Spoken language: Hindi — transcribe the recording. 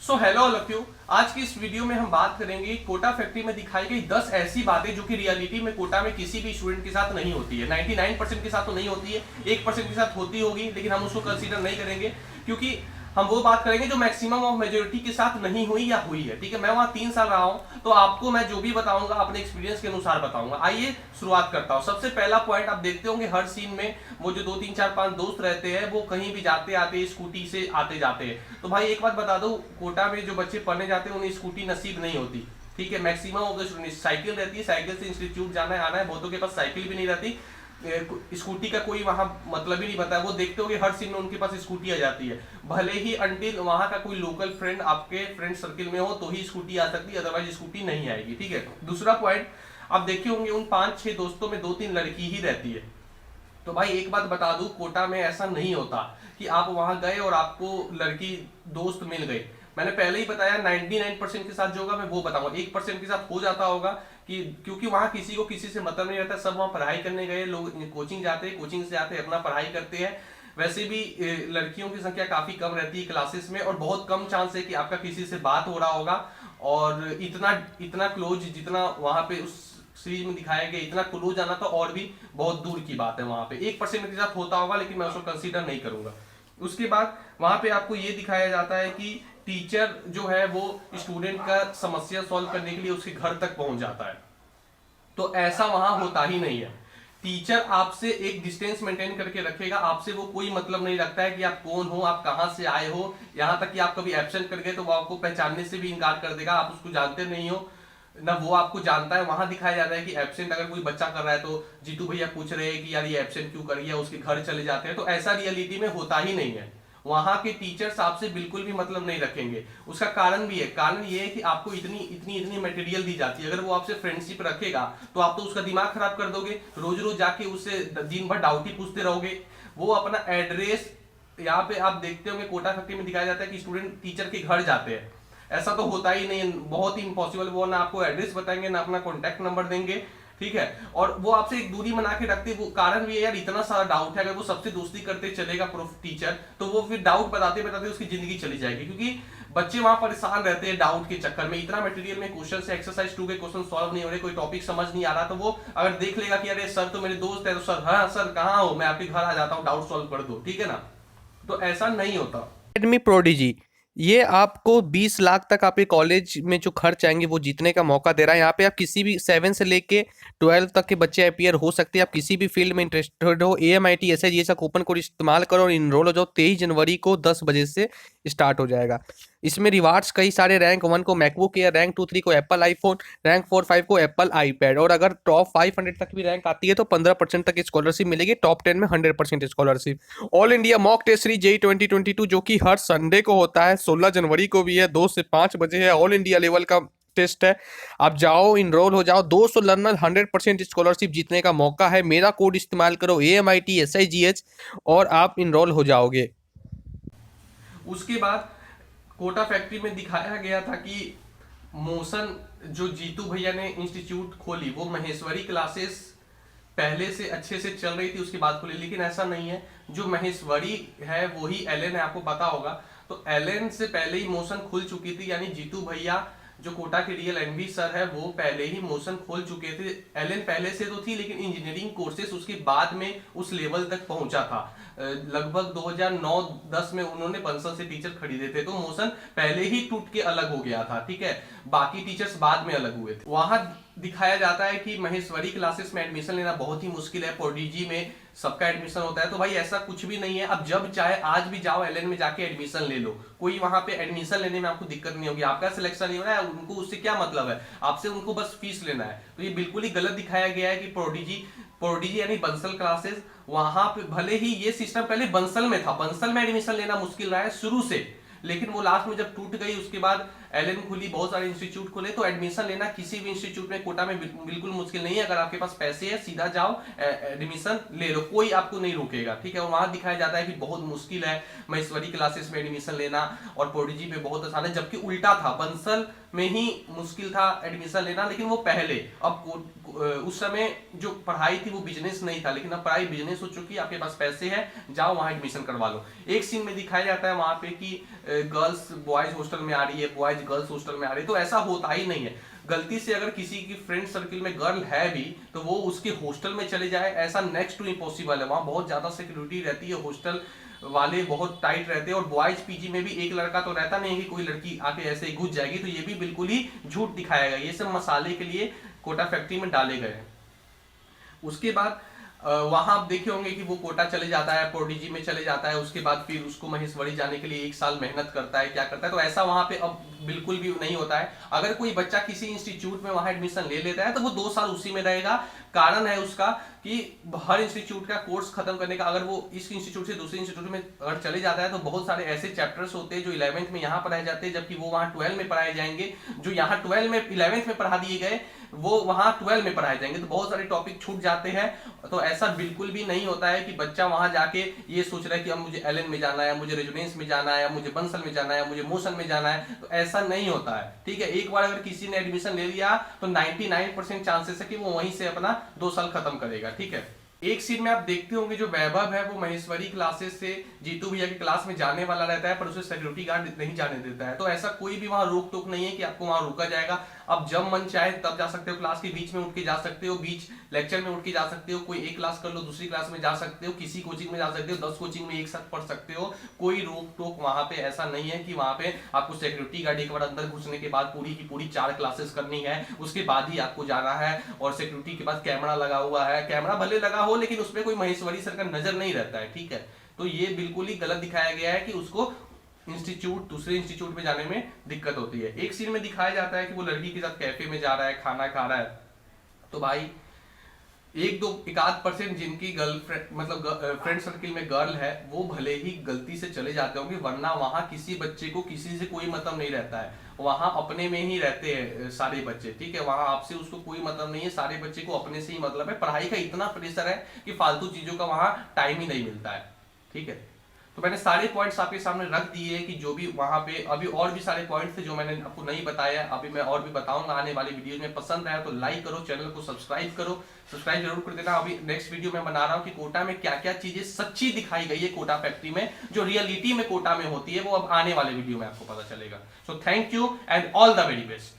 So hello all of you. आज की इस वीडियो में हम बात करेंगे कोटा फैक्ट्री में दिखाई गई 10 ऐसी बातें जो कि रियलिटी में कोटा में किसी भी स्टूडेंट के साथ नहीं होती है। 99% के साथ तो नहीं होती है, 1% के साथ होती होगी, लेकिन हम उसको कंसीडर नहीं करेंगे क्योंकि हम वो बात करेंगे जो मैक्सिमम ऑफ मेजोरिटी के साथ नहीं हुई या हुई है। ठीक है, मैं वहां 3 साल रहा हूं, तो आपको मैं जो भी बताऊंगा अपने एक्सपीरियंस के अनुसार बताऊंगा। आइए शुरुआत करता हूं। सबसे पहला पॉइंट, आप देखते होंगे हर सीन में वो जो 2 3 4 5 दोस्त रहते हैं वो कहीं भी जाते आते स्कूटी से आते जाते हैं। तो भाई एक बात बता दो, कोटा में जो बच्चे पढ़ने जाते हैं उन्हें स्कूटी नसीब नहीं होती। ठीक है, maximum of the student cycle रहती है, साइकिल से इंस्टीट्यूट जाना है आना है। बहुतों के पास साइकिल भी नहीं रहती, स्कूटी का कोई वहां मतलब ही नहीं पता है। वो देखते हो कि हर सीन में उनके पास स्कूटी आ जाती है, भले ही अंटिल वहां का कोई लोकल फ्रेंड आपके फ्रेंड सर्किल में हो तो ही स्कूटी आ सकती है, अदरवाइज स्कूटी नहीं आएगी। ठीक है, दूसरा पॉइंट, आप देखे होंगे उन 5 6 दोस्तों में 2 3 लड़की ही रहती है। तो भाई एक बात बता दूं, कोटा में ऐसा नहीं होता कि आप वहां गए और आपको लड़की दोस्त मिल गई। मैंने पहले ही बताया 99% के साथ जो होगा मैं वो बताऊंगा। 1% के साथ हो जाता होगा कि क्योंकि वहां किसी को किसी से मतलब नहीं रहता, सब वहां पढ़ाई करने गए लोग, कोचिंग जाते हैं, कोचिंग से आते हैं अपना पढ़ाई करते हैं। वैसे भी लड़कियों की संख्या काफी कम रहती है क्लासेस में, और बहुत कम चांस है कि आपका किसी से बात हो रहा होगा। और इतना इतना क्लोज जितना वहां पे उस सीरीज में दिखाया गया, इतना क्लोज आना तो और भी बहुत दूर की बात है। वहां पे 1% के साथ होता होगा, लेकिन मैं उसको कंसीडर नहीं करूंगा। उसके बाद वहां पे आपको ये दिखाया जाता है कि टीचर जो है वो स्टूडेंट का समस्या सॉल्व करने के लिए उसके घर तक पहुंच जाता है। तो ऐसा वहां होता ही नहीं है। टीचर आपसे एक डिस्टेंस मेंटेन करके रखेगा, आपसे वो कोई मतलब नहीं रखता है कि आप कौन हो, आप कहां से आए हो। यहां तक कि आप कभी एब्सेंट कर गए तो वो आपको पहचानने से भी इनकार कर देगा, आप उसको जानते नहीं हो ना वो आपको जानता है। वहां दिखाया जाता है कि एब्सेंट अगर कोई बच्चा कर रहा है तो जीतू भैया पूछ रहे हैं कि यार ये एब्सेंट क्यों कर रही है, उसके घर चले जाते हैं। तो ऐसा रियलिटी में होता ही नहीं है। वहां के टीचर्स आपसे बिल्कुल भी मतलब नहीं रखेंगे। उसका कारण भी है, कारण ये है कि आपको इतनी इतनी इतनी मटेरियल दी जाती है। अगर वो आपसे फ्रेंडशिप रखेगा तो आप तो उसका दिमाग खराब कर दोगे, रोज रोज जाके उससे दिन भर डाउट ही पूछते रहोगे। वो अपना एड्रेस, यहाँ पे आप देखते होंगे कोटा फैक्ट्री में दिखाया जाता है कि स्टूडेंट टीचर के घर जाते हैं। ऐसा तो होता ही नहीं, बहुत ही इम्पॉसिबल। वो ना आपको एड्रेस बताएंगे ना अपना कॉन्टैक्ट नंबर देंगे। ठीक है, और वो आपसे एक दूरी बना के रखते। वो कारण भी है यार, इतना सारा डाउट है, अगर वो सबसे दोस्ती करते चलेगा प्रूफ टीचर तो वो फिर डाउट बताते बताते उसकी जिंदगी चली जाएगी, क्योंकि बच्चे वहां परेशान रहते हैं डाउट के चक्कर में। इतना मटेरियल में क्वेश्चन से एक्सरसाइज 2 के क्वेश्चन सॉल्व नहीं हो रहे, कोई टॉपिक समझ नहीं आ रहा, तो वो अगर देख लेगा कि अरे सर तो मेरे दोस्त है, तो सर हाँ सर कहाँ हो, मैं आपके घर आ जाता हूँ, डाउट सॉल्व कर दो। ठीक है ना, तो ऐसा नहीं होता। एकेडमी प्रोडिजी ये आपको 20 लाख तक आपके कॉलेज में जो खर्च आएंगे वो जीतने का मौका दे रहा है। यहाँ पे आप किसी भी 7 से लेके 12 तक के बच्चे अपियर हो सकते हैं। आप किसी भी फील्ड में इंटरेस्टेड हो, AMIT ऐसे जैसा कूपन कोड इस्तेमाल करो और इनरोल हो जाओ। 23 जनवरी को 10 बजे से स्टार्ट हो जाएगा। इसमें रिवार्ड्स कई सारे, रैंक 1 को मैकबुक एयर, रैंक 2 3 को एप्पल आईफोन, रैंक 4 5 को एप्पल आईपैड, और अगर टॉप 500 तक भी रैंक आती है तो 15% तक स्कॉलरशिप मिलेगी। टॉप 10 में 100% scholarship. All India mock test series JEE 2022 जो कि हर संडे को होता है, 16 जनवरी को भी है, 2 से 5 बजे है। ऑल इंडिया लेवल का टेस्ट है। आप जाओ, इनरोल हो जाओ। 200 लर्नर, 100% स्कॉलरशिप जीतने का मौका है। मेरा कोड इस्तेमाल करो AMIT SIGH और आप इनरोल हो जाओगे। उसके बाद कोटा फैक्ट्री में दिखाया गया था कि मोशन जो जीतू भैया ने इंस्टीट्यूट खोली वो महेश्वरी क्लासेस पहले से अच्छे से चल रही थी, उसके बाद खोली, लेकिन ऐसा नहीं है। जो महेश्वरी है वही एलएन है, आपको पता होगा। तो एलएन से पहले ही मोशन खुल चुकी थी, यानी जीतू भैया जो कोटा के रियल एनवी सर है वो पहले ही मोशन खोल चुके थे। एलएन पहले से तो थी, लेकिन इंजीनियरिंग कोर्सेस उसके बाद में उस लेवल तक पहुंचा था। लगभग 2009-10 में उन्होंने बंसल से टीचर खरीदे थे, तो मोशन पहले ही टूट के अलग हो गया था। ठीक है, बाकी टीचर्स बाद में अलग हुए थे। वहां दिखाया जाता है कि महेश्वरी क्लासेस में एडमिशन लेना बहुत ही मुश्किल है, प्रोडीजी में सबका एडमिशन होता है। तो भाई ऐसा कुछ भी नहीं है, अब जब चाहे आज भी जाओ एलएन में जाके एडमिशन ले लो, कोई वहां पे एडमिशन लेने में आपको दिक्कत नहीं होगी। आपका सिलेक्शन नहीं हो रहा है, उनको उससे क्या मतलब है, आपसे उनको बस फीस लेना है। तो ये बिल्कुल ही गलत दिखाया गया है कि प्रोडीजी प्रोडीजी यानी बंसल क्लासेस, वहां पे भले ही ये सिस्टम पहले बंसल में था, बंसल में एडमिशन लेना मुश्किल रहा है शुरू से, लेकिन वो लास्ट में जब टूट गई उसके बाद एलएन खुली, बहुत सारे इंस्टीट्यूट खुले, तो एडमिशन लेना किसी भी इंस्टीट्यूट में कोटा में बिल्कुल मुश्किल नहीं है। अगर आपके पास पैसे है सीधा जाओ एडमिशन ले लो, कोई आपको नहीं रोकेगा। ठीक है, वहां दिखाया जाता है कि बहुत मुश्किल है महेश्वरी क्लासेस में एडमिशन लेना और प्रोडिजी में बहुत आसान है, जबकि उल्टा था, बंसल में ही मुश्किल था एडमिशन लेना, लेकिन वो पहले। अब उस समय जो पढ़ाई थी वो बिजनेस नहीं था, लेकिन अब पढ़ाई बिजनेस हो चुकी है, आपके पास पैसे हैं, जाओ वहां एडमिशन करवा लो। एक सीन में दिखाया जाता है वहां पे कि गर्ल्स बॉयज हॉस्टल में आ रही है, बॉयज गर्ल्स हॉस्टल में आ रही है, तो ऐसा होता ही नहीं है। गलती से अगर किसी की फ्रेंड सर्किल में गर्ल है भी तो वो उसके हॉस्टल में चले जाए, ऐसा नेक्स्ट टू इम्पॉसिबल है। वहां बहुत ज्यादा सिक्योरिटी रहती है, हॉस्टल वाले बहुत टाइट रहते हैं, और बॉयज पीजी में भी एक लड़का तो रहता नहीं है कि कोई लड़की आके ऐसे ही घुस जाएगी, तो ये भी बिल्कुल ही झूठ दिखाया गया। ये सब मसाले के लिए कोटा फैक्ट्री में डाले गए हैं। उसके बाद वहां आप देखे होंगे कि वो कोटा चले जाता है, प्रोडिजी में चले जाता है, उसके बाद फिर उसको महेश्वरी जाने के लिए 1 साल मेहनत करता है, क्या करता है, तो ऐसा वहां पे अब बिल्कुल भी नहीं होता है। अगर कोई बच्चा किसी इंस्टीट्यूट में वहां एडमिशन ले लेता है तो वो 2 साल उसी में रहेगा। कारण है उसका कि हर इंस्टीट्यूट का कोर्स खत्म करने का, अगर वो इस इंस्टीट्यूट से दूसरे इंस्टीट्यूट में अगर चले जाता है तो बहुत सारे ऐसे चैप्टर्स होते हैं जो 11th में यहाँ पढ़ाए जाते हैं, जबकि वो वहाँ 12 में पढ़ाए जाएंगे। जो यहाँ 12 में 11th में पढ़ा दिए गए वो वहाँ 12 में पढ़ाए जाएंगे, तो बहुत सारे टॉपिक छूट जाते हैं। तो ऐसा बिल्कुल भी नहीं होता है कि बच्चा वहां जाके ये सोच रहा है कि अब मुझे एलन में जाना है, मुझे रेजोनेंस में जाना है, मुझे बंसल में जाना है, मुझे मोशन में जाना है, तो ऐसा नहीं होता है। ठीक है, एक बार अगर किसी ने एडमिशन ले लिया तो 99% चांसेस है कि वो वहीं से अपना 2 साल खत्म करेगा। ठीक है, एक सीन में आप देखते होंगे जो वैभव है वो महेश्वरी क्लासेस से जीतू भैया की क्लास में जाने वाला रहता है, पर उसे सिक्योरिटी गार्ड नहीं जाने देता है। तो ऐसा कोई भी वहां रोक टोक नहीं है कि आपको वहां रोका जाएगा। आप जब मन चाहे तब जा सकते हो, क्लास के बीच में उठ के जा सकते हो, बीच लेक्चर में उठ के जा सकते हो, कोई एक क्लास कर लो, दूसरी क्लास में जा सकते हो, किसी कोचिंग में जा सकते हो, 10 कोचिंग में एक साथ पढ़ सकते हो। कोई रोक टोक वहां पे ऐसा नहीं है कि वहां पे आपको सिक्योरिटी गार्ड एक बार अंदर घुसने के बाद पूरी की पूरी 4 क्लासेस करनी है, उसके बाद ही आपको जाना है। और सिक्योरिटी के पास कैमरा लगा हुआ है, कैमरा भले लगा हो लेकिन उसमें कोई महेश्वरी सर का नजर नहीं रहता है। ठीक है, तो ये बिल्कुल ही गलत दिखाया गया है कि उसको दूसरे इंस्टीट्यूट में जाने में दिक्कत होती है। एक सीन में दिखाया जाता है कि वो लड़की के साथ कैफे में जा रहा है, खाना खा रहा है, तो भाई 1-2-1-8% जिनकी गर्लफ्रेंड मतलब फ्रेंड सर्किल में गर्ल है वो भले ही गलती से चले जाते होंगे, वरना वहां किसी बच्चे को किसी से कोई मतलब नहीं रहता है। वहां अपने में ही रहते हैं सारे बच्चे। ठीक है, वहां आपसे उसको कोई मतलब नहीं है, सारे बच्चे को अपने से ही मतलब है। पढ़ाई का इतना प्रेशर है कि फालतू चीजों का वहां टाइम ही नहीं मिलता है। ठीक है, तो मैंने सारे पॉइंट्स आपके सामने रख दिए कि जो भी वहां पे अभी और भी सारे पॉइंट्स थे जो मैंने आपको नहीं बताया, अभी मैं और भी बताऊंगा आने वाली वीडियो में। पसंद आया तो लाइक करो, चैनल को सब्सक्राइब करो, सब्सक्राइब जरूर कर देना। अभी नेक्स्ट वीडियो में बना रहा हूं कि कोटा में क्या क्या चीजें सच्ची दिखाई गई है कोटा फैक्ट्री में, जो रियलिटी में कोटा में होती है, वो अब आने वाले वीडियो में आपको पता चलेगा। So thank you and all the very best.